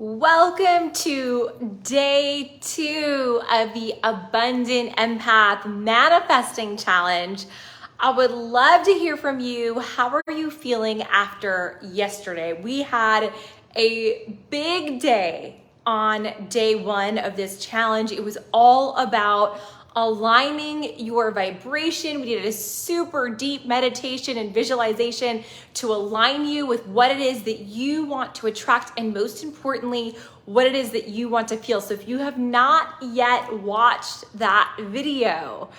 Welcome to day 2 of the Abundant Empath Manifesting Challenge. I would love to hear from you. How are you feeling after yesterday? We had a big day on day 1 of this challenge. It was all about aligning your vibration. We did a super deep meditation and visualization to align you with what it is that you want to attract, and most importantly, what it is that you want to feel. So if you have not yet watched that video,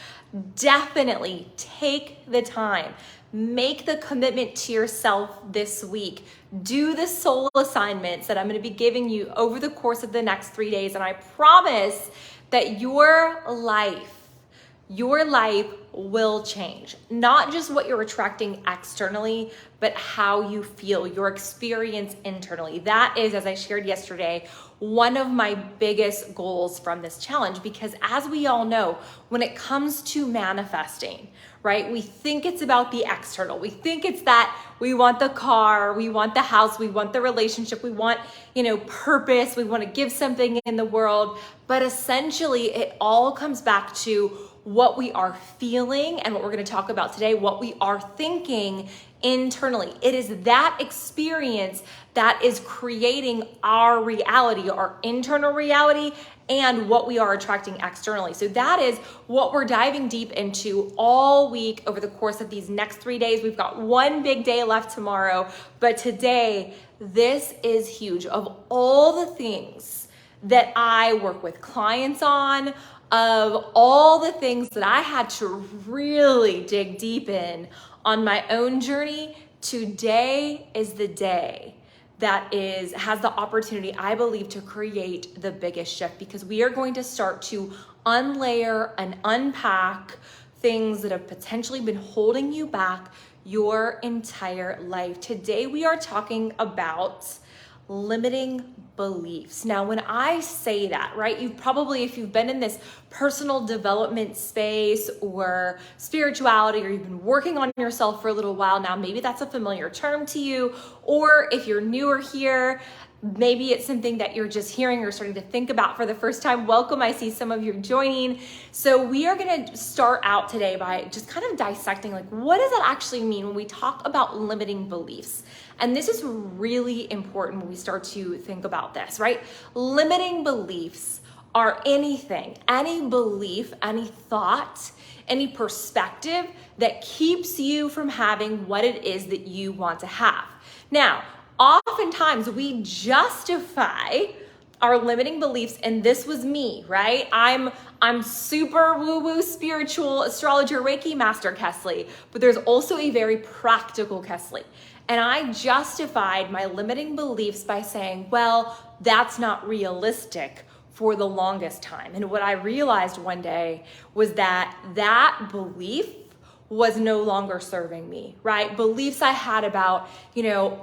definitely take the time. Make the commitment to yourself this week. Do the soul assignments that I'm going to be giving you over the course of the next 3 days, and I promise that your life will change. Not just what you're attracting externally, but how you feel, your experience internally. That is, as I shared yesterday, one of my biggest goals from this challenge, because as we all know, when it comes to manifesting, right, we think it's about the external. We think it's that we want the car, we want the house, we want the relationship, we want, purpose, we want to give something in the world. But essentially, it all comes back to what we are feeling and what we're going to talk about today, what we are thinking internally. It is that experience that is creating our reality, our internal reality, and what we are attracting externally. So that is what we're diving deep into all week over the course of these next 3 days. We've got one big day left tomorrow, but today, this is huge. Of all the things that I work with clients on, of all the things that I had to really dig deep in on my own journey, today is the day that has the opportunity, I believe, to create the biggest shift, because we are going to start to unlayer and unpack things that have potentially been holding you back your entire life. Today, we are talking about limiting beliefs. Now, when I say that, right, if you've been in this personal development space or spirituality, or you've been working on yourself for a little while now, maybe that's a familiar term to you. Or if you're newer here, maybe it's something that you're just hearing or starting to think about for the first time. Welcome, I see some of you joining. So we are gonna start out today by just kind of dissecting, what does that actually mean when we talk about limiting beliefs? And this is really important when we start to think about this, right? Limiting beliefs are anything, any belief, any thought, any perspective that keeps you from having what it is that you want to have. Now, oftentimes we justify our limiting beliefs, and this was me, right? I'm super woo-woo spiritual astrologer Reiki master Kesley, but there's also a very practical Kesley. And I justified my limiting beliefs by saying, well, that's not realistic, for the longest time. And what I realized one day was that belief was no longer serving me, right? Beliefs I had about,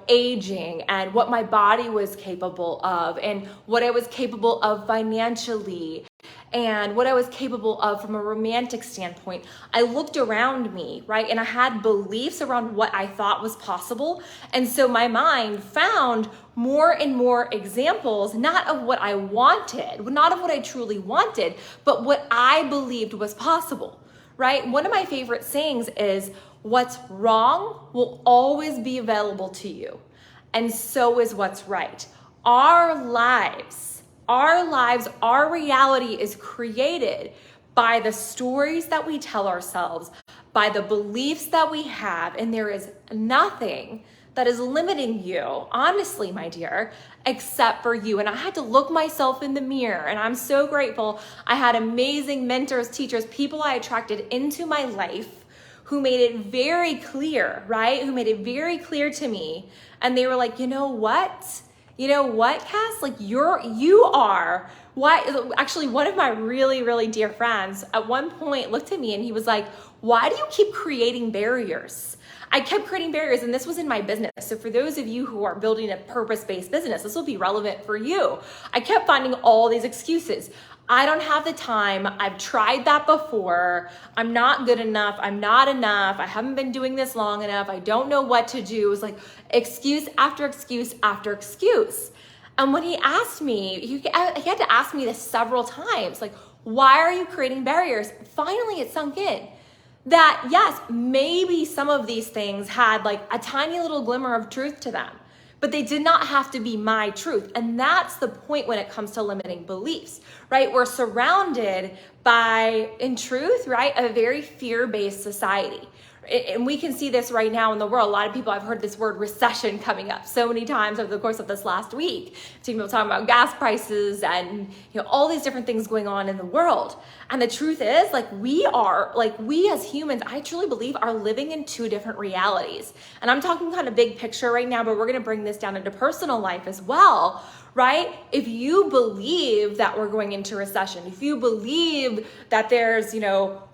aging and what my body was capable of, and what I was capable of financially, and what I was capable of from a romantic standpoint. I looked around me, right? And I had beliefs around what I thought was possible. And so my mind found more and more examples, not of what I wanted, not of what I truly wanted, but what I believed was possible, right? One of my favorite sayings is, what's wrong will always be available to you. And so is what's right. Our lives, our reality is created by the stories that we tell ourselves, by the beliefs that we have, and there is nothing that is limiting you, honestly, my dear, except for you. And I had to look myself in the mirror, and I'm so grateful. I had amazing mentors, teachers, people I attracted into my life who made it very clear, right? Who made it very clear to me. And they were like, you know what, Cass? You are. Why? Actually, one of my really, really dear friends at one point looked at me and he was like, why do you keep creating barriers? I kept creating barriers, and this was in my business. So for those of you who are building a purpose-based business, this will be relevant for you. I kept finding all these excuses. I don't have the time. I've tried that before. I'm not good enough. I'm not enough. I haven't been doing this long enough. I don't know what to do. It was like excuse after excuse after excuse. And when he asked me, he had to ask me this several times, like, why are you creating barriers? Finally, it sunk in that yes, maybe some of these things had like a tiny little glimmer of truth to them, but they did not have to be my truth. And that's the point when it comes to limiting beliefs, right? We're surrounded by, in truth, right, a very fear-based society. And we can see this right now in the world. A lot of people, I've heard this word recession coming up so many times over the course of this last week. I've seen people talking about gas prices and all these different things going on in the world. And the truth is, we as humans, I truly believe, are living in two different realities. And I'm talking kind of big picture right now, but we're going to bring this down into personal life as well, right? If you believe that we're going into recession, if you believe that there's,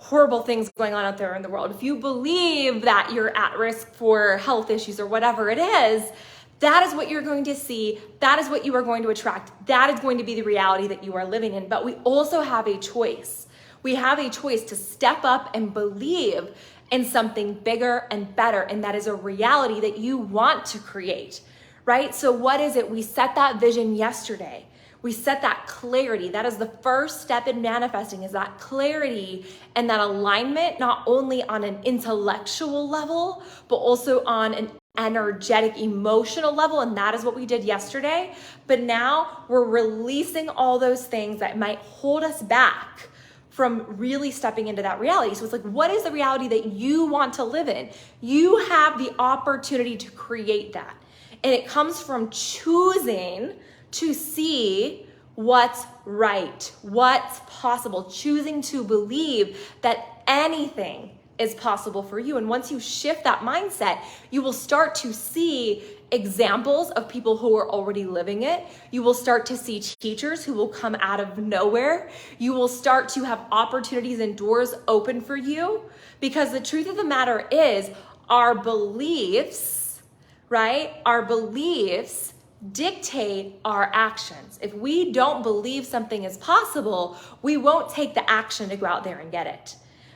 horrible things going on out there in the world, if you believe that you're at risk for health issues or whatever it is, that is what you're going to see. That is what you are going to attract. That is going to be the reality that you are living in. But we also have a choice. We have a choice to step up and believe in something bigger and better. And that is a reality that you want to create, right? So what is it? We set that vision yesterday. We set that clarity. That is the first step in manifesting, is that clarity and that alignment, not only on an intellectual level, but also on an energetic, emotional level. And that is what we did yesterday. But now we're releasing all those things that might hold us back from really stepping into that reality. So it's what is the reality that you want to live in? You have the opportunity to create that. And it comes from choosing to see what's right, what's possible, choosing to believe that anything is possible for you. And once you shift that mindset, you will start to see examples of people who are already living it. You will start to see teachers who will come out of nowhere. You will start to have opportunities and doors open for you, because the truth of the matter is our beliefs, right? Our beliefs dictate our actions. If we don't believe something is possible, we won't take the action to go out there and get it.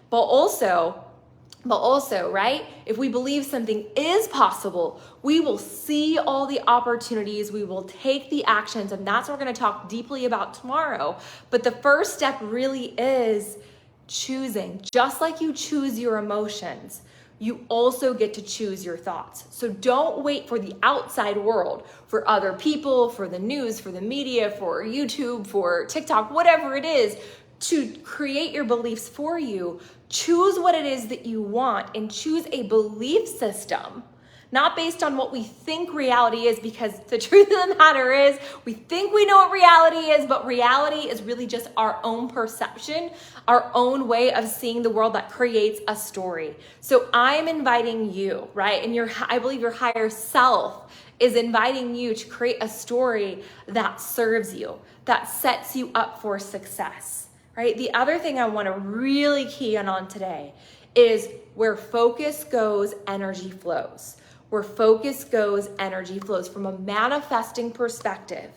But also, right? If we believe something is possible, we will see all the opportunities, we will take the actions, and that's what we're going to talk deeply about tomorrow. But the first step really is choosing. Just like you choose your emotions, you also get to choose your thoughts. So don't wait for the outside world, for other people, for the news, for the media, for YouTube, for TikTok, whatever it is, to create your beliefs for you. Choose what it is that you want and choose a belief system, not based on what we think reality is, because the truth of the matter is we think we know what reality is, but reality is really just our own perception, our own way of seeing the world that creates a story. So I'm inviting you, right? And I believe your higher self is inviting you to create a story that serves you, that sets you up for success, right? The other thing I want to really key in on today is where focus goes, energy flows. Where focus goes, energy flows. From a manifesting perspective,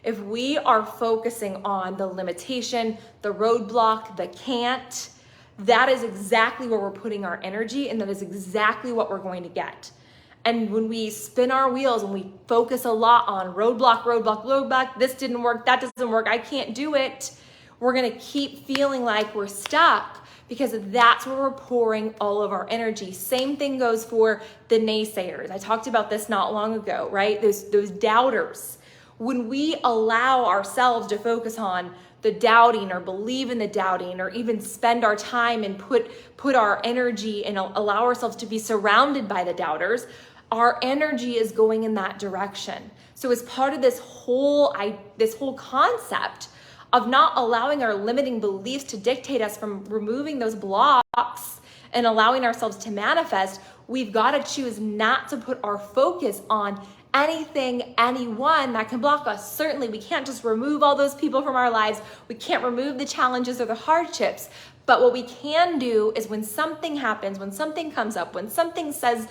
if we are focusing on the limitation, the roadblock, the can't, that is exactly where we're putting our energy, and that is exactly what we're going to get. And when we spin our wheels and we focus a lot on roadblock, this didn't work, that doesn't work, I can't do it, we're going to keep feeling like we're stuck, because that's where we're pouring all of our energy. Same thing goes for the naysayers. I talked about this not long ago, right? Those doubters. When we allow ourselves to focus on the doubting, or believe in the doubting, or even spend our time and put our energy and allow ourselves to be surrounded by the doubters, our energy is going in that direction. So as part of this whole concept of not allowing our limiting beliefs to dictate us, from removing those blocks and allowing ourselves to manifest, we've got to choose not to put our focus on anything, anyone that can block us. Certainly, we can't just remove all those people from our lives. We can't remove the challenges or the hardships. But what we can do is, when something happens, when something comes up, when someone says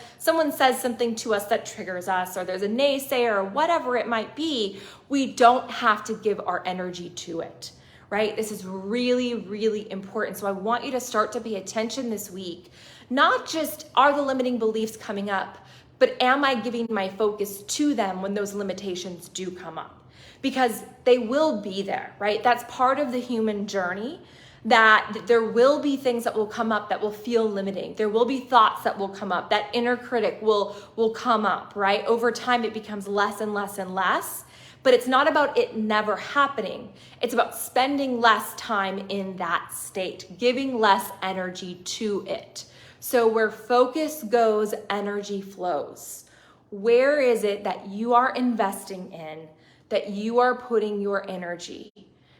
something to us that triggers us, or there's a naysayer or whatever it might be, we don't have to give our energy to it, right? This is really, really important. So I want you to start to pay attention this week. Not just are the limiting beliefs coming up, but am I giving my focus to them when those limitations do come up? because they will be there, right? That's part of the human journey, that there will be things that will come up that will feel limiting. There will be thoughts that will come up. That inner critic will come up, right? Over time, it becomes less and less and less. But it's not about it never happening. It's about spending less time in that state, giving less energy to it. So where focus goes, energy flows. Where is it that you are investing in, that you are putting your energy?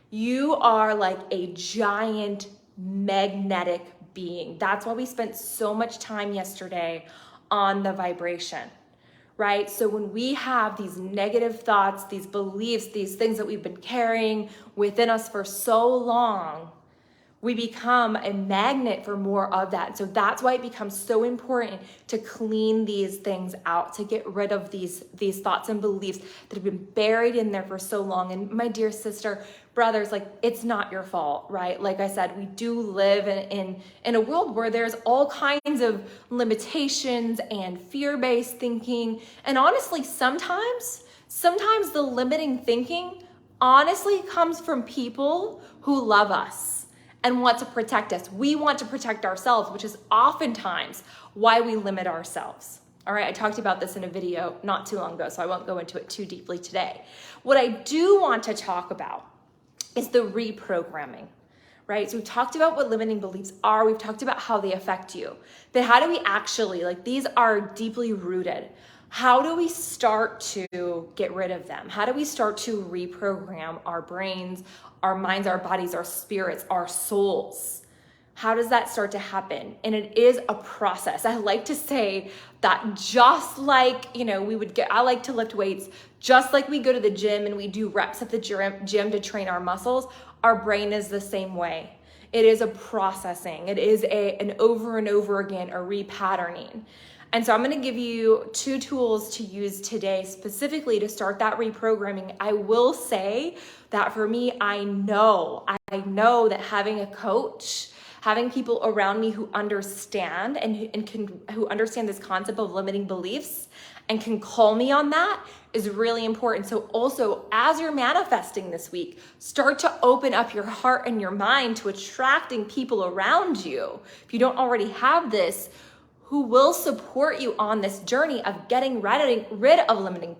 You are like a giant magnetic being. That's why we spent so much time yesterday on the vibration, right? So when we have these negative thoughts, these beliefs, these things that we've been carrying within us for so long, we become a magnet for more of that. So that's why it becomes so important to clean these things out, to get rid of these thoughts and beliefs that have been buried in there for so long. And my dear sister, brothers, like, it's not your fault, right? Like I said, we do live in a world where there's all kinds of limitations and fear-based thinking. And honestly, sometimes the limiting thinking honestly comes from people who love us and want to protect us. We want to protect ourselves, which is oftentimes why we limit ourselves. All right, I talked about this in a video not too long ago, so I won't go into it too deeply today. What I do want to talk about is the reprogramming, right? So we've talked about what limiting beliefs are. We've talked about how they affect you. But how do we actually, like, these are deeply rooted. How do we start to get rid of them? How do we start to reprogram our brains, our minds, our bodies, our spirits, our souls? How does that start to happen? And it is a process. I like to say that just like, I like to lift weights, just like we go to the gym and we do reps at the gym to train our muscles, our brain is the same way. It is a processing. It is an over and over again, a repatterning. And so I'm going to give you 2 tools to use today specifically to start that reprogramming. I will say that for me, I know that having a coach, having people around me who understand who understand this concept of limiting beliefs and can call me on that is really important. So also, as you're manifesting this week, start to open up your heart and your mind to attracting people around you, if you don't already have this, who will support you on this journey of getting rid of limiting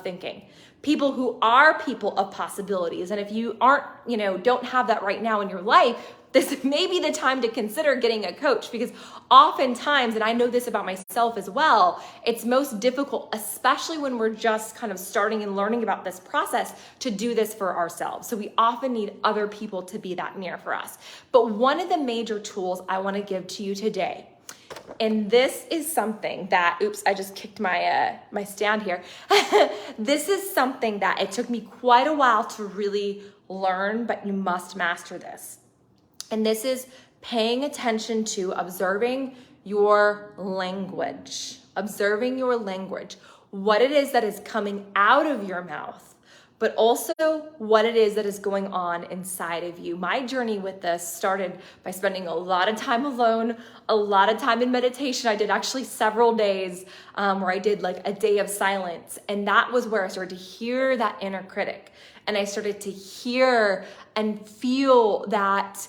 thinking. People who are people of possibilities. And if you don't have that right now in your life, this may be the time to consider getting a coach, because oftentimes, and I know this about myself as well, it's most difficult, especially when we're just kind of starting and learning about this process, to do this for ourselves. So we often need other people to be that near for us. But one of the major tools I want to give to you today, and this is something that, I just kicked my stand here. This is something that it took me quite a while to really learn, but you must master this. And this is paying attention to observing your language, what it is that is coming out of your mouth, but also what it is that is going on inside of you. My journey with this started by spending a lot of time alone, a lot of time in meditation. I did actually several days where I did like a day of silence. And that was where I started to hear that inner critic. And I started to hear and feel that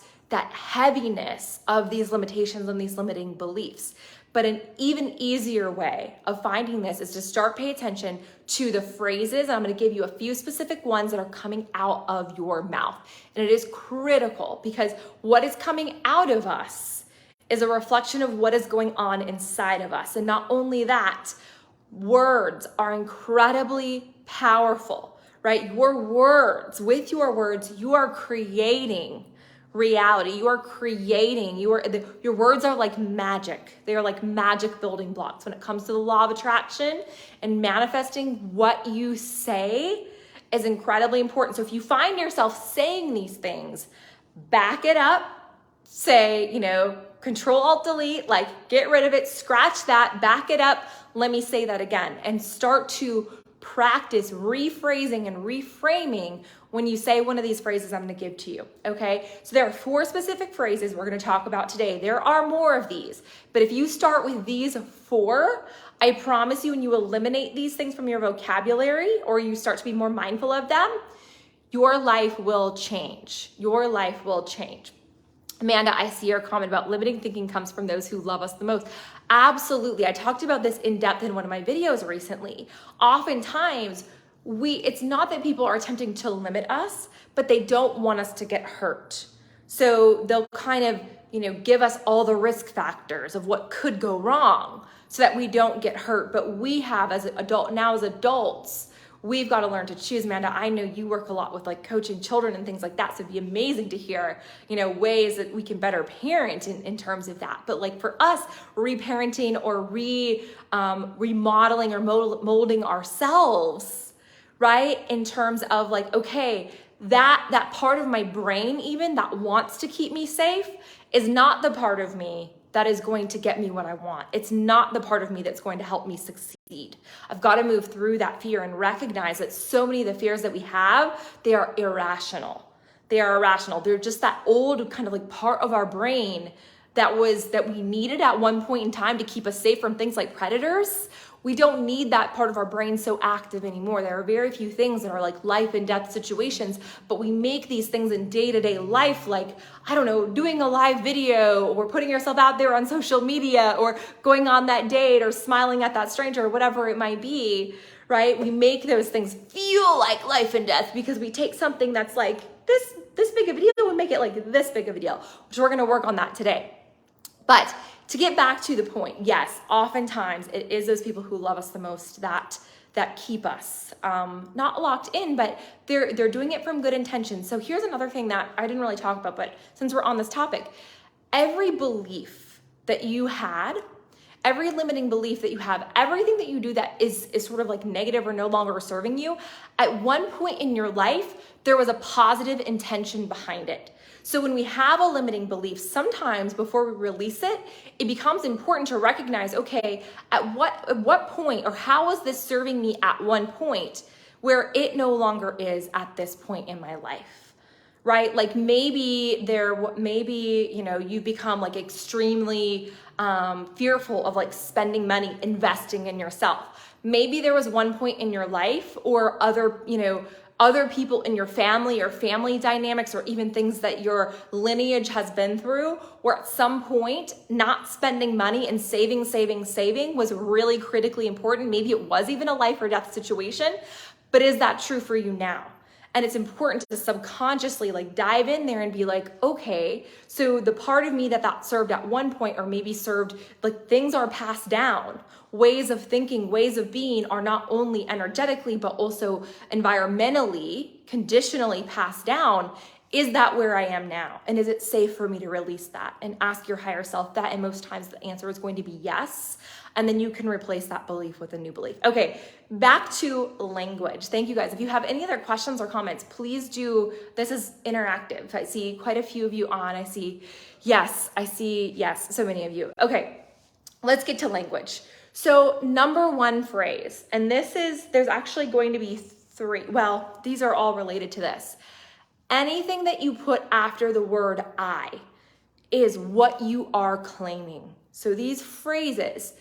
heaviness of these limitations and these limiting beliefs. But an even easier way of finding this is to start paying attention to the phrases. I'm going to give you a few specific ones that are coming out of your mouth. And it is critical, because what is coming out of us is a reflection of what is going on inside of us. And not only that, words are incredibly powerful, right? With your words, you are creating reality. You are creating, your words are like magic. They are like magic building blocks when it comes to the law of attraction, and manifesting. What you say is incredibly important. So if you find yourself saying these things, back it up, say, Control Alt Delete, like get rid of it, scratch that, back it up. Let me say that again, and start to practice rephrasing and reframing when you say one of these phrases I'm going to give to you, okay? So there are 4 specific phrases we're going to talk about today. There are more of these, but if you start with these 4, I promise you, when you eliminate these things from your vocabulary or you start to be more mindful of them, your life will change. Your life will change. Amanda, I see your comment about limiting thinking comes from those who love us the most. Absolutely. I talked about this in depth in one of my videos recently. Oftentimes, it's not that people are attempting to limit us, but they don't want us to get hurt. So they'll kind of, give us all the risk factors of what could go wrong so that we don't get hurt. But we have, as adults, we've got to learn to choose. Amanda, I know you work a lot with like coaching children and things like that. So it'd be amazing to hear, ways that we can better parent in terms of that. But like for us, reparenting or remodeling or molding ourselves, right? In terms of like, okay, that part of my brain even that wants to keep me safe is not the part of me that is going to get me what I want. It's not the part of me that's going to help me succeed. I've got to move through that fear and recognize that so many of the fears that we have, they are irrational. They are irrational. They're just that old kind of like part of our brain that we needed at one point in time to keep us safe from things like predators. We don't need that part of our brain so active anymore. There are very few things that are like life and death situations, but we make these things in day-to-day life, like, I don't know, doing a live video or putting yourself out there on social media or going on that date or smiling at that stranger or whatever it might be, right? We make those things feel like life and death because we take something that's like this big of a deal and make it like this big of a deal, which we're gonna work on that today. But to get back to the point, yes, oftentimes it is those people who love us the most that keep us not locked in, but they're doing it from good intentions. So here's another thing that I didn't really talk about, but since we're on this topic, every belief that you had, every limiting belief that you have, everything that you do that is sort of like negative or no longer serving you, at one point in your life, there was a positive intention behind it. So when we have a limiting belief, sometimes before we release it, it becomes important to recognize, okay, at what point or how is this serving me at one point where it no longer is at this point in my life, right? Like maybe you become like extremely fearful of like spending money, investing in yourself. Maybe there was one point in your life or other people in your family or family dynamics or even things that your lineage has been through where at some point not spending money and saving was really critically important. Maybe it was even a life or death situation, but is that true for you now? And it's important to subconsciously like dive in there and be like, okay, so the part of me that served at one point or maybe served, like things are passed down. Ways of thinking, ways of being are not only energetically, but also environmentally, conditionally passed down. Is that where I am now? And is it safe for me to release that? And ask your higher self that. And most times the answer is going to be yes. And then you can replace that belief with a new belief. Okay, back to language. Thank you guys. If you have any other questions or comments, please do. This is interactive. I see quite a few of you on. I see yes, so many of you. Okay, let's get to language. So number 1 phrase, and there's actually going to be 3. Well, these are all related to this. Anything that you put after the word I is what you are claiming. So these phrases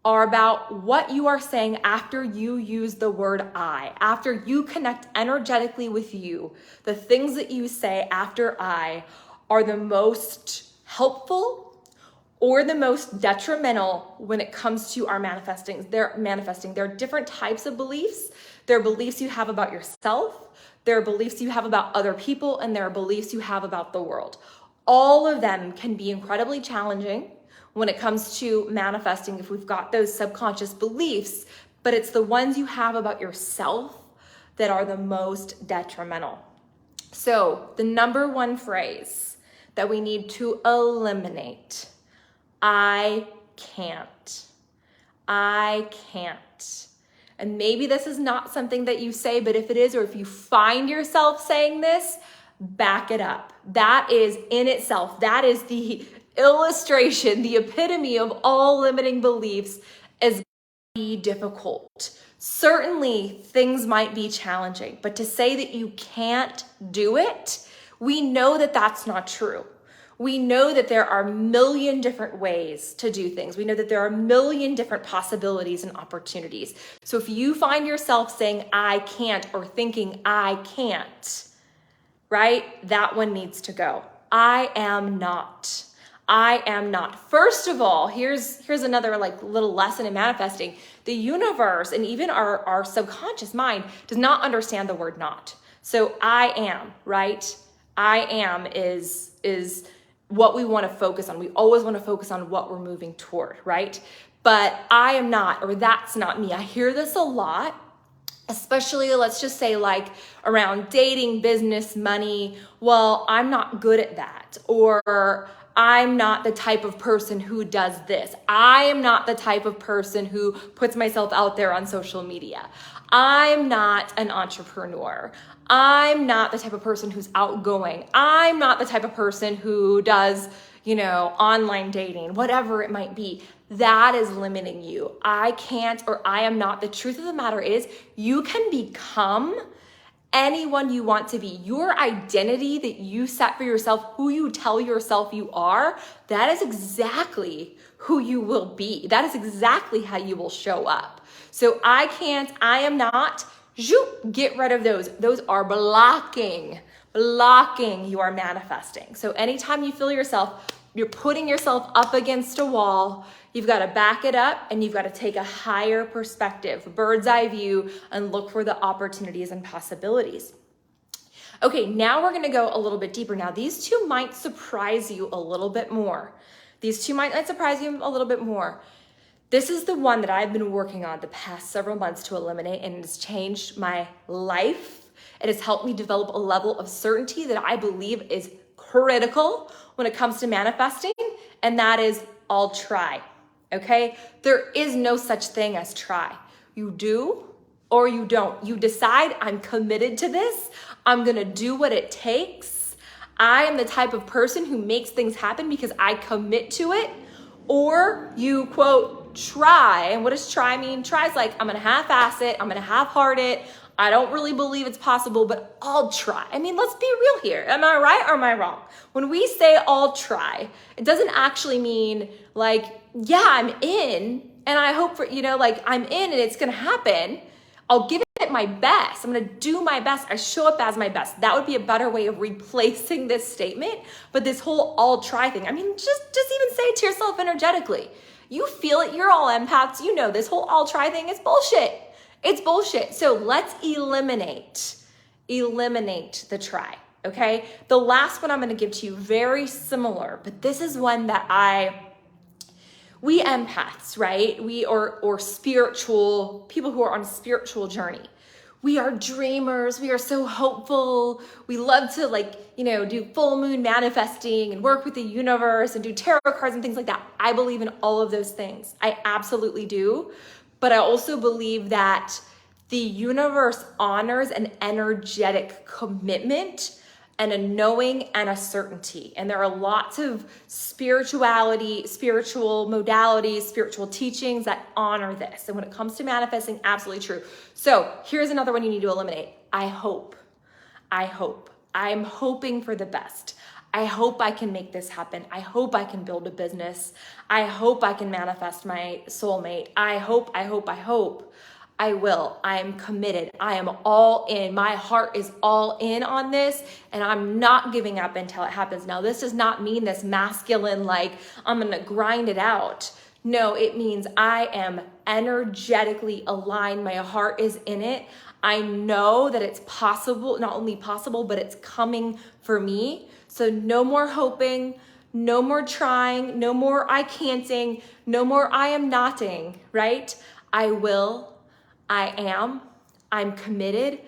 are about what you are saying after you use the word I, after you connect energetically with you. The things that you say after I are the most helpful or the most detrimental when it comes to our manifesting. There are different types of beliefs. There are beliefs you have about yourself. There are beliefs you have about other people, and there are beliefs you have about the world. All of them can be incredibly challenging when it comes to manifesting if we've got those subconscious beliefs, but it's the ones you have about yourself that are the most detrimental. So the number 1 phrase that we need to eliminate, I can't. I can't. And maybe this is not something that you say, but if it is, or if you find yourself saying this, back it up. That is in itself, that is the illustration, the epitome of all limiting beliefs is be difficult. Certainly things might be challenging, but to say that you can't do it, we know that that's not true. We know that there are a million different ways to do things. We know that there are a million different possibilities and opportunities. So if you find yourself saying, I can't, or thinking, I can't, right? That one needs to go. I am not. I am not. First of all, here's another little lesson in manifesting. The universe and even our subconscious mind does not understand the word not. So I am, right? I am is what we want to focus on. We always want to focus on what we're moving toward, right? But I am not, or that's not me. I hear this a lot, especially let's just say around dating, business, money. Well, I'm not good at that. Or I'm not the type of person who does this. I am not the type of person who puts myself out there on social media. I'm not an entrepreneur. I'm not the type of person who's outgoing. I'm not the type of person who does, online dating, whatever it might be. That is limiting you. I can't, or I am not. The truth of the matter is you can become anyone you want to be. Your identity that you set for yourself, who you tell yourself you are, that is exactly who you will be. That is exactly how you will show up. So I can't, I am not, get rid of those. Those are blocking you are manifesting. So anytime you feel yourself, you're putting yourself up against a wall, you've got to back it up and you've got to take a higher perspective, bird's eye view, and look for the opportunities and possibilities. Okay, now we're going to go a little bit deeper. Now, these two might surprise you a little bit more. This is the one that I've been working on the past several months to eliminate, and it has changed my life. It has helped me develop a level of certainty that I believe is critical when it comes to manifesting, and that is I'll try, okay? There is no such thing as try. You do or you don't. You decide, I'm committed to this. I'm gonna do what it takes. I am the type of person who makes things happen because I commit to it. Or you quote, try. And what does try mean? Try is I'm gonna half-ass it. I'm gonna half-heart it. I don't really believe it's possible, but I'll try. I mean, let's be real here. Am I right or am I wrong? When we say I'll try, it doesn't actually mean yeah, I'm in and I hope for, I'm in and it's gonna happen. I'll give it my best. I'm gonna do my best. I show up as my best. That would be a better way of replacing this statement. But this whole I'll try thing, I mean, just even say it to yourself energetically. You feel it, you're all empaths. You know this whole I'll try thing is bullshit. It's bullshit. So let's eliminate the try, okay? The last one I'm gonna give to you, very similar, but this is one that we empaths, right? We or spiritual, people who are on a spiritual journey. We are dreamers. We are so hopeful. We love to do full moon manifesting and work with the universe and do tarot cards and things like that. I believe in all of those things. I absolutely do. But I also believe that the universe honors an energetic commitment and a knowing and a certainty. And there are lots of spirituality, spiritual modalities, spiritual teachings that honor this. And when it comes to manifesting, absolutely true. So here's another one you need to eliminate. I hope. I'm hoping for the best. I hope I can make this happen. I hope I can build a business. I hope I can manifest my soulmate. I hope. I will. I am committed. I am all in. My heart is all in on this, and I'm not giving up until it happens. Now, this does not mean this masculine, I'm going to grind it out. No, it means I am energetically aligned. My heart is in it. I know that it's possible, not only possible, but it's coming for me. So no more hoping, no more trying, no more I can'ting, no more I am notting, right? I will. I am, I'm committed,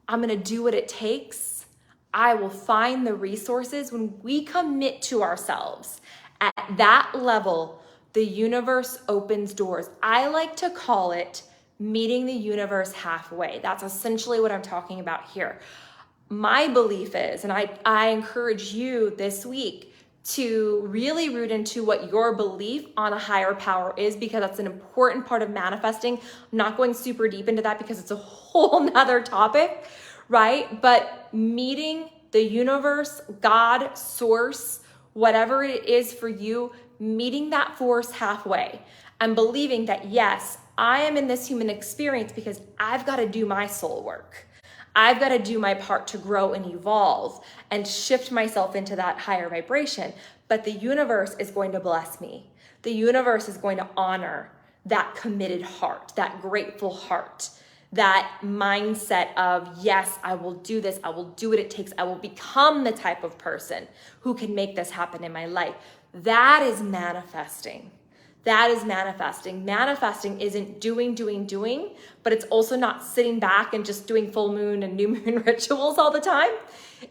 I'm gonna do what it takes. I will find the resources. When we commit to ourselves at that level, the universe opens doors. I like to call it meeting the universe halfway. That's essentially what I'm talking about here. My belief is, and I encourage you this week, to really root into what your belief on a higher power is, because that's an important part of manifesting. I'm not going super deep into that because it's a whole nother topic, right? But meeting the universe, God, source, whatever it is for you, meeting that force halfway and believing that, yes, I am in this human experience because I've got to do my soul work. I've got to do my part to grow and evolve and shift myself into that higher vibration. But the universe is going to bless me. The universe is going to honor that committed heart, that grateful heart, that mindset of, yes, I will do this. I will do what it takes. I will become the type of person who can make this happen in my life. That is manifesting. That is manifesting. Manifesting isn't doing, but it's also not sitting back and just doing full moon and new moon rituals all the time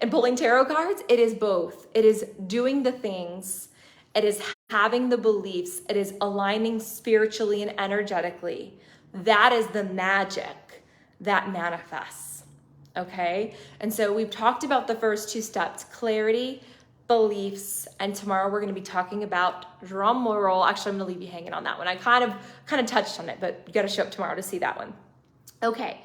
and pulling tarot cards. It is both. It is doing the things. It is having the beliefs. It is aligning spiritually and energetically. That is the magic that manifests. Okay? And so we've talked about the first two steps, clarity, beliefs, and tomorrow we're going to be talking about drum roll. Actually, I'm going to leave you hanging on that one. I kind of touched on it, but you got to show up tomorrow to see that one. Okay.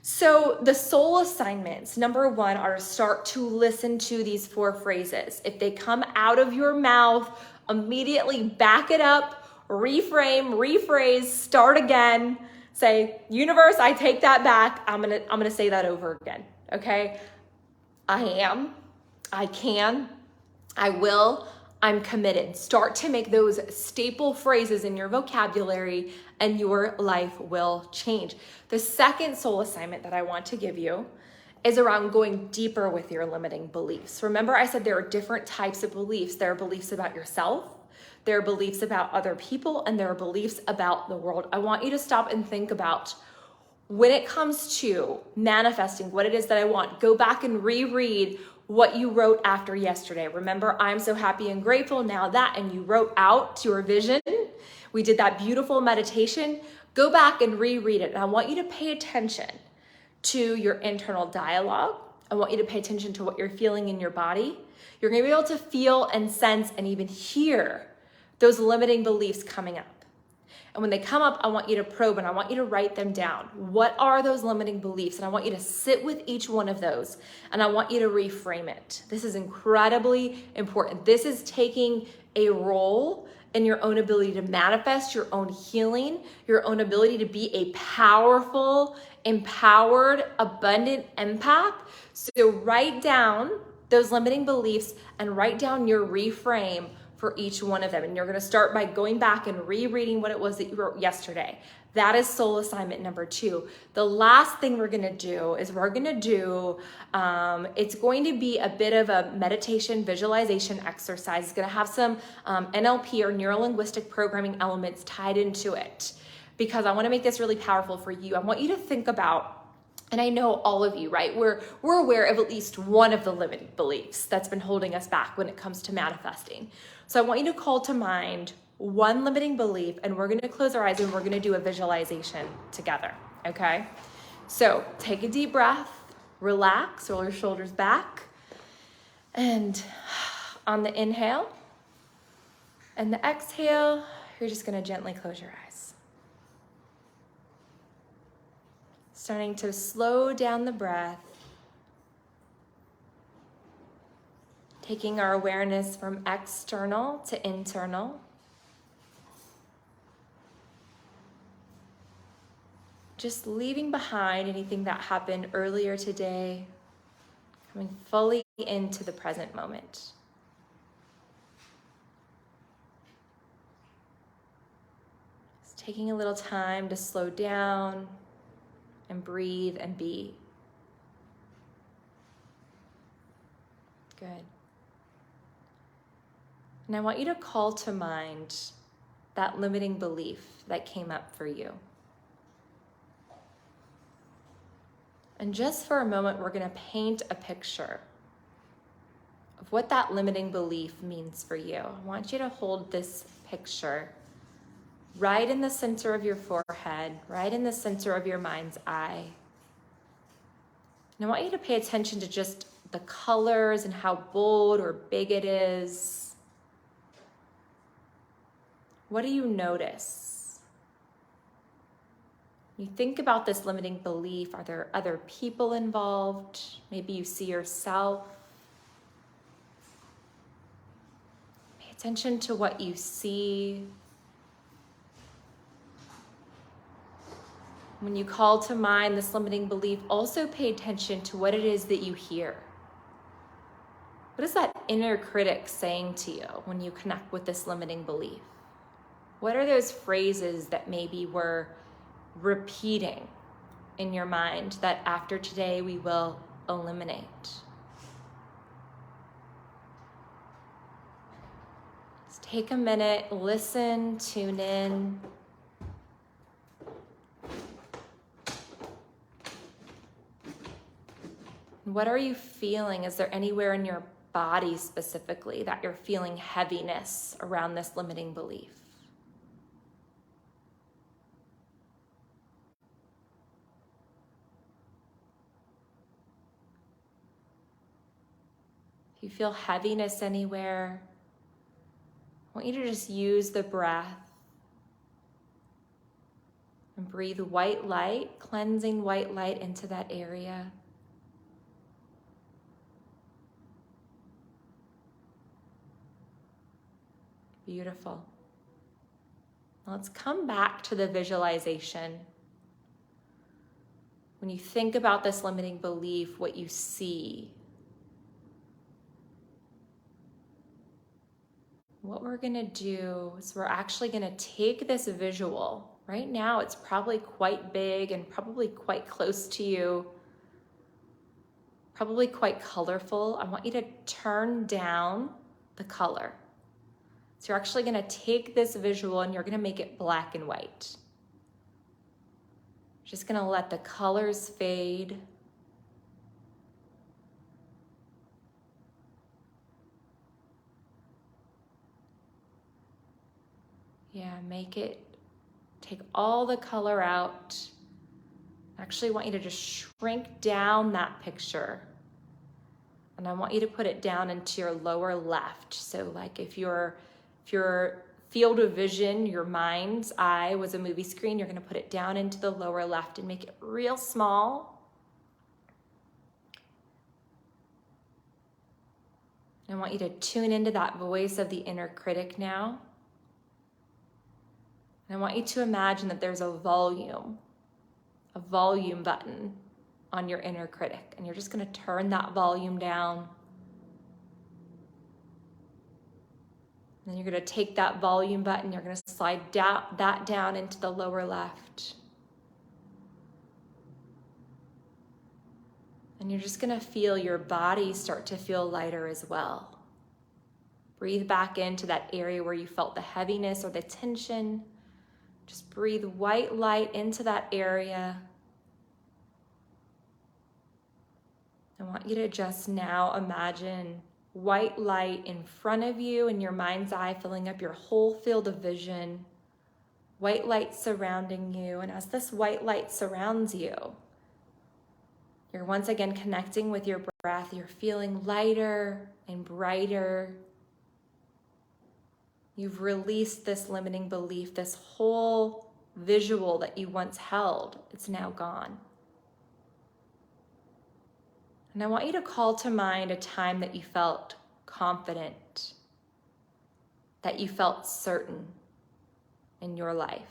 So the soul assignments, number one, are to start to listen to these 4 phrases. If they come out of your mouth, immediately back it up, reframe, rephrase, start again. Say, universe, I take that back. I'm going to say that over again. Okay. I am, I can, I will, I'm committed. Start to make those staple phrases in your vocabulary and your life will change. The second soul assignment that I want to give you is around going deeper with your limiting beliefs. Remember, I said there are different types of beliefs. There are beliefs about yourself, there are beliefs about other people, and there are beliefs about the world. I want you to stop and think about, when it comes to manifesting what it is that I want, go back and reread what you wrote after yesterday. Remember, I'm so happy and grateful now that, and you wrote out your vision. We did that beautiful meditation. Go back and reread it. And I want you to pay attention to your internal dialogue. I want you to pay attention to what you're feeling in your body. You're going to be able to feel and sense and even hear those limiting beliefs coming up. And when they come up, I want you to probe and I want you to write them down. What are those limiting beliefs? And I want you to sit with each one of those and I want you to reframe it. This is incredibly important. This is taking a role in your own ability to manifest your own healing, your own ability to be a powerful, empowered, abundant empath. So write down those limiting beliefs and write down your reframe for each one of them. And you're going to start by going back and rereading what it was that you wrote yesterday. That is soul assignment number 2. The last thing we're going to do is it's going to be a bit of a meditation visualization exercise. It's going to have some NLP or neuro-linguistic programming elements tied into it, because I want to make this really powerful for you. I want you to think about, and I know all of you, right? We're aware of at least one of the limiting beliefs that's been holding us back when it comes to manifesting. So I want you to call to mind one limiting belief, and we're going to close our eyes and we're going to do a visualization together, okay? So take a deep breath, relax, roll your shoulders back, and on the inhale and the exhale, you're just going to gently close your eyes. Starting to slow down the breath, taking our awareness from external to internal. Just leaving behind anything that happened earlier today, coming fully into the present moment. Just taking a little time to slow down and breathe and be. Good. And I want you to call to mind that limiting belief that came up for you. And just for a moment, we're going to paint a picture of what that limiting belief means for you. I want you to hold this picture right in the center of your forehead, right in the center of your mind's eye. And I want you to pay attention to just the colors and how bold or big it is. What do you notice? When you think about this limiting belief, are there other people involved? Maybe you see yourself. Pay attention to what you see. When you call to mind this limiting belief, also pay attention to what it is that you hear. What is that inner critic saying to you when you connect with this limiting belief? What are those phrases that maybe were repeating in your mind that after today we will eliminate? Just take a minute, listen, tune in. What are you feeling? Is there anywhere in your body specifically that you're feeling heaviness around this limiting belief? If you feel heaviness anywhere, I want you to just use the breath and breathe white light, cleansing white light into that area. Beautiful. Let's come back to the visualization. When you think about this limiting belief, what you see. What we're going to do is we're actually going to take this visual. Right now, it's probably quite big and probably quite close to you, probably quite colorful. I want you to turn down the color. So you're actually going to take this visual and you're going to make it black and white. Just going to let the colors fade. Yeah, take all the color out. I actually want you to just shrink down that picture. And I want you to put it down into your lower left. So like if your field of vision, your mind's eye was a movie screen, you're going to put it down into the lower left and make it real small. I want you to tune into that voice of the inner critic now. And I want you to imagine that there's a volume button on your inner critic. And you're just going to turn that volume down. And then you're going to take that volume button, you're going to slide that down into the lower left. And you're just going to feel your body start to feel lighter as well. Breathe back into that area where you felt the heaviness or the tension. Just breathe white light into that area. I want you to just now imagine white light in front of you in your mind's eye, filling up your whole field of vision. White light surrounding you. And as this white light surrounds you, you're once again connecting with your breath. You're feeling lighter and brighter. You've released this limiting belief, this whole visual that you once held. It's now gone. And I want you to call to mind a time that you felt confident, that you felt certain in your life.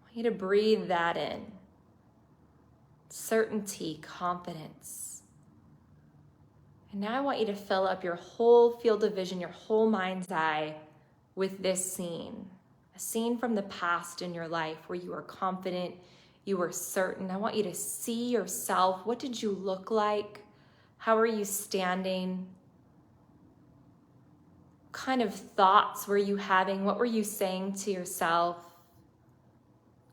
I want you to breathe that in. Certainty, confidence. And now I want you to fill up your whole field of vision, your whole mind's eye with this scene. A scene from the past in your life where you were confident, you were certain. I want you to see yourself. What did you look like? How are you standing? What kind of thoughts were you having? What were you saying to yourself?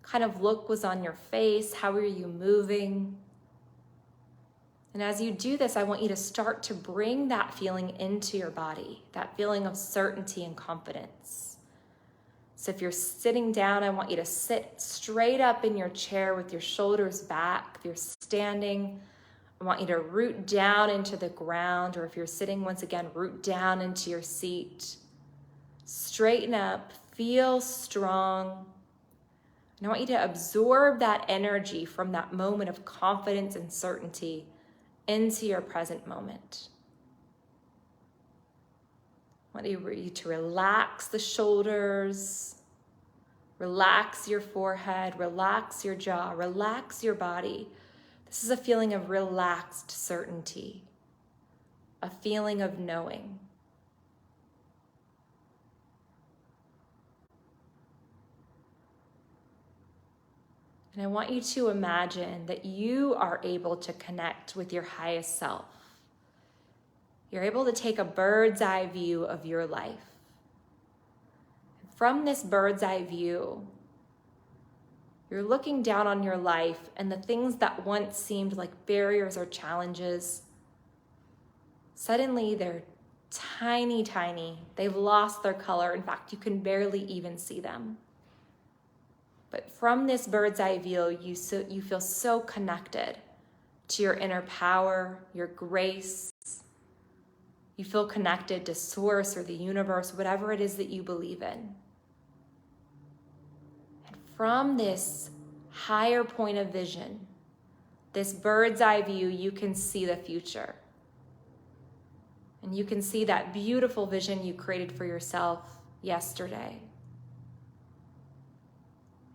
What kind of look was on your face? How were you moving? And as you do this, I want you to start to bring that feeling into your body, that feeling of certainty and confidence. So if you're sitting down, I want you to sit straight up in your chair with your shoulders back. If you're standing, I want you to root down into the ground, or if you're sitting, once again, root down into your seat. Straighten up, feel strong. And I want you to absorb that energy from that moment of confidence and certainty into your present moment. I want you to relax the shoulders, relax your forehead, relax your jaw, relax your body. This is a feeling of relaxed certainty, a feeling of knowing. And I want you to imagine that you are able to connect with your highest self. You're able to take a bird's eye view of your life. From this bird's eye view, you're looking down on your life, and the things that once seemed like barriers or challenges, suddenly they're tiny, tiny. They've lost their color. In fact, you can barely even see them. But from this bird's eye view, you feel so connected to your inner power, your grace. You feel connected to source or the universe, whatever it is that you believe in. And from this higher point of vision, this bird's eye view, you can see the future. And you can see that beautiful vision you created for yourself yesterday.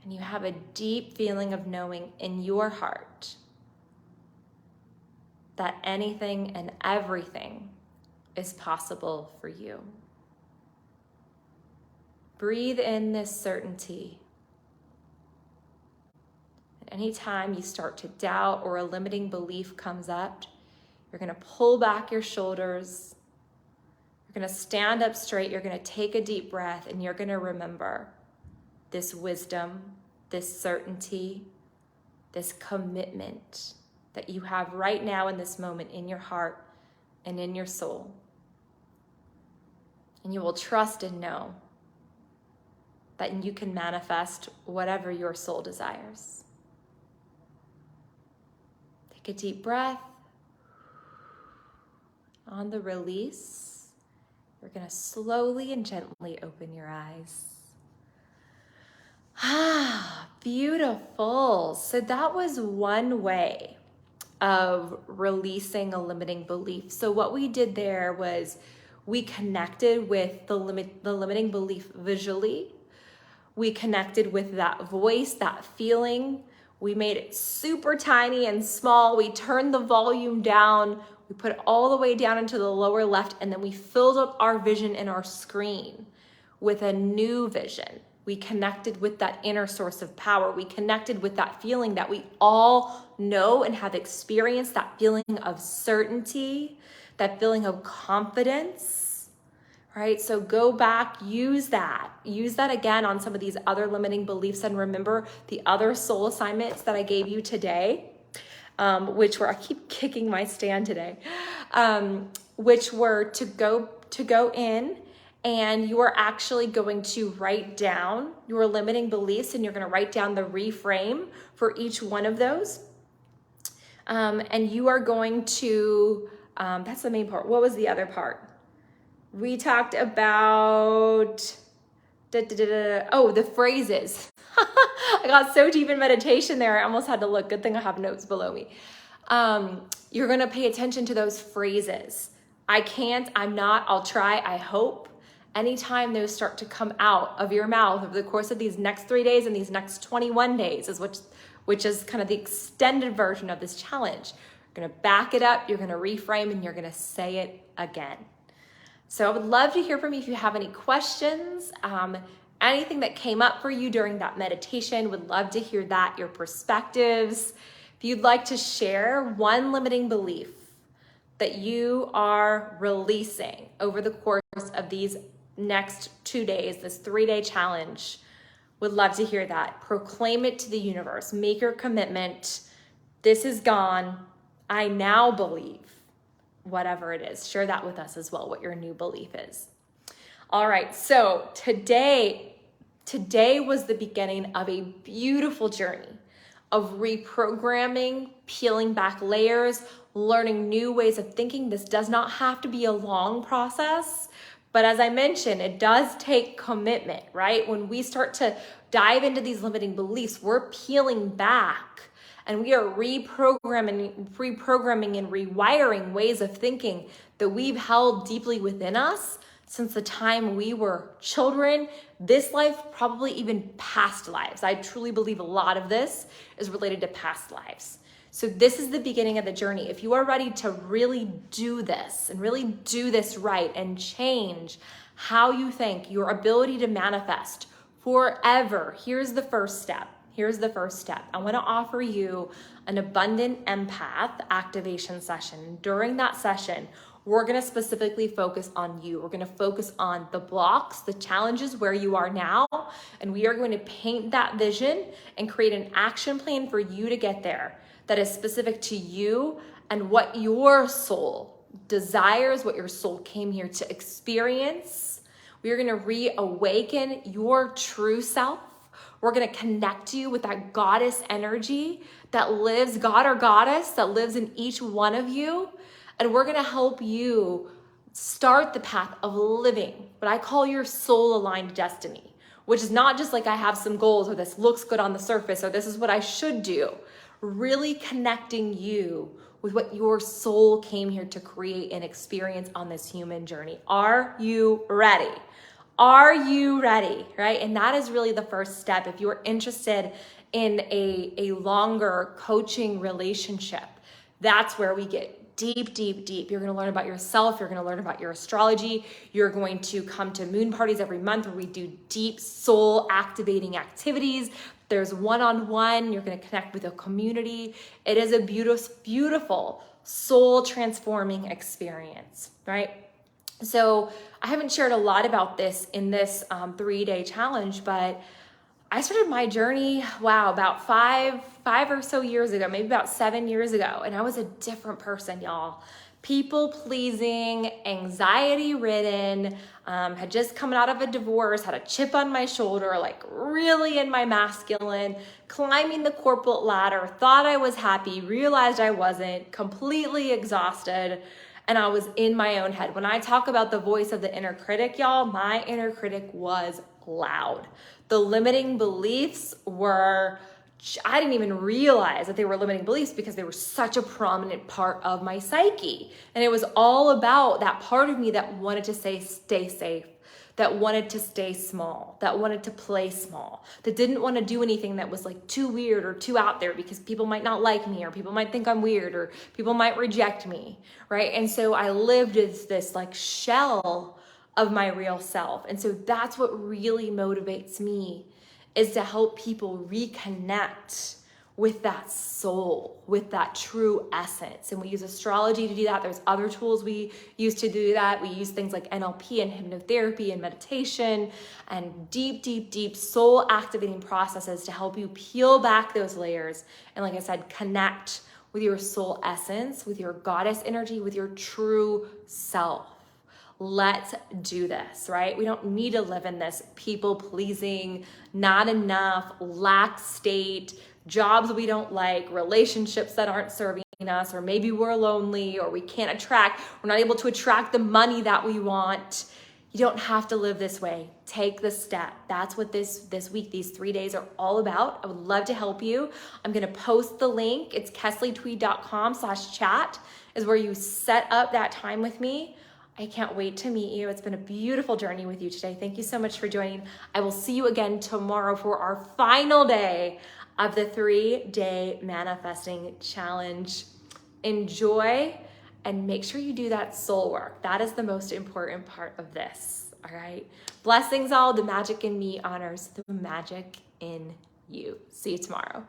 And you have a deep feeling of knowing in your heart that anything and everything is possible for you. Breathe in this certainty. At any time you start to doubt or a limiting belief comes up, you're going to pull back your shoulders. You're going to stand up straight. You're going to take a deep breath, and you're going to remember this wisdom, this certainty, this commitment that you have right now in this moment in your heart and in your soul. And you will trust and know that you can manifest whatever your soul desires. Take a deep breath. On the release, you're going to slowly and gently open your eyes. Beautiful. So that was one way of releasing a limiting belief. So what we did there was we connected with the limiting belief visually. We connected with that voice, that feeling. We made it super tiny and small. We turned the volume down. We put it all the way down into the lower left, and then we filled up our vision in our screen with a new vision. We connected with that inner source of power. We connected with that feeling that we all know and have experienced, that feeling of certainty, that feeling of confidence, right? So go back, use that again on some of these other limiting beliefs, and remember the other soul assignments that I gave you today, which were, I keep kicking my stand today, which were to go in, and you are actually going to write down your limiting beliefs, and you're going to write down the reframe for each one of those. And you are going to, that's the main part. What was the other part? We talked about, the phrases. I got so deep in meditation there, I almost had to look. Good thing I have notes below me. You're going to pay attention to those phrases. I can't, I'm not, I'll try, I hope. Anytime those start to come out of your mouth over the course of these next 3 days and these next 21 days, which is kind of the extended version of this challenge, you're going to back it up, you're going to reframe, and you're going to say it again. So I would love to hear from you if you have any questions, anything that came up for you during that meditation. Would love to hear that, your perspectives. If you'd like to share one limiting belief that you are releasing over the course of these next 2 days, this 3-day challenge, would love to hear that. Proclaim it to the universe. Make your commitment. This is gone. I now believe. Whatever it is, share that with us as well, what your new belief is. All right, so today was the beginning of a beautiful journey of reprogramming, peeling back layers, learning new ways of thinking. This does not have to be a long process, but as I mentioned, it does take commitment, right? When we start to dive into these limiting beliefs, we're peeling back and we are reprogramming and rewiring ways of thinking that we've held deeply within us since the time we were children, this life, probably even past lives. I truly believe a lot of this is related to past lives. So this is the beginning of the journey. If you are ready to really do this and really do this right and change how you think, your ability to manifest forever, here's the first step. Here's the first step. I want to offer you an abundant empath activation session. During that session, we're going to specifically focus on you. We're going to focus on the blocks, the challenges where you are now, and we are going to paint that vision and create an action plan for you to get there that is specific to you and what your soul desires, what your soul came here to experience. We are going to reawaken your true self. We're going to connect you with that goddess energy that lives, God or goddess, that lives in each one of you. And we're going to help you start the path of living what I call your soul aligned destiny, which is not just like I have some goals or this looks good on the surface or this is what I should do. Really connecting you with what your soul came here to create and experience on this human journey. Are you ready? Are you ready? Right? And that is really the first step. If you're interested in a longer coaching relationship, that's where we get deep, deep, deep. You're going to learn about yourself. You're going to learn about your astrology. You're going to come to moon parties every month where we do deep soul activating activities. There's one-on-one. You're going to connect with a community. It is a beautiful, beautiful soul transforming experience, right? So I haven't shared a lot about this in this 3-day challenge, but I started my journey, about five or so years ago, maybe about 7 years ago. And I was a different person, y'all. People pleasing, anxiety ridden, had just come out of a divorce, had a chip on my shoulder, like really in my masculine, climbing the corporate ladder, thought I was happy, realized I wasn't, completely exhausted. And I was in my own head. When I talk about the voice of the inner critic, y'all, my inner critic was loud. The limiting beliefs were, I didn't even realize that they were limiting beliefs because they were such a prominent part of my psyche. And it was all about that part of me that wanted to stay safe, that wanted to stay small, that wanted to play small, that didn't want to do anything that was like too weird or too out there because people might not like me or people might think I'm weird or people might reject me, right? And so I lived as this like shell of my real self. And so that's what really motivates me, is to help people reconnect with that soul, with that true essence. And we use astrology to do that. There's other tools we use to do that. We use things like NLP and hypnotherapy and meditation and deep, deep, deep soul activating processes to help you peel back those layers. And like I said, connect with your soul essence, with your goddess energy, with your true self. Let's do this, right? We don't need to live in this people pleasing, not enough, lack state, jobs we don't like, relationships that aren't serving us, or maybe we're lonely or we can't attract, we're not able to attract the money that we want. You don't have to live this way. Take the step. That's what this week, these 3 days are all about. I would love to help you. I'm going to post the link. It's kesleytweed.com/chat is where you set up that time with me. I can't wait to meet you. It's been a beautiful journey with you today. Thank you so much for joining. I will see you again tomorrow for our final day of the 3-day manifesting challenge. Enjoy and make sure you do that soul work. That is the most important part of this. All right. Blessings all. The magic in me honors the magic in you. See you tomorrow.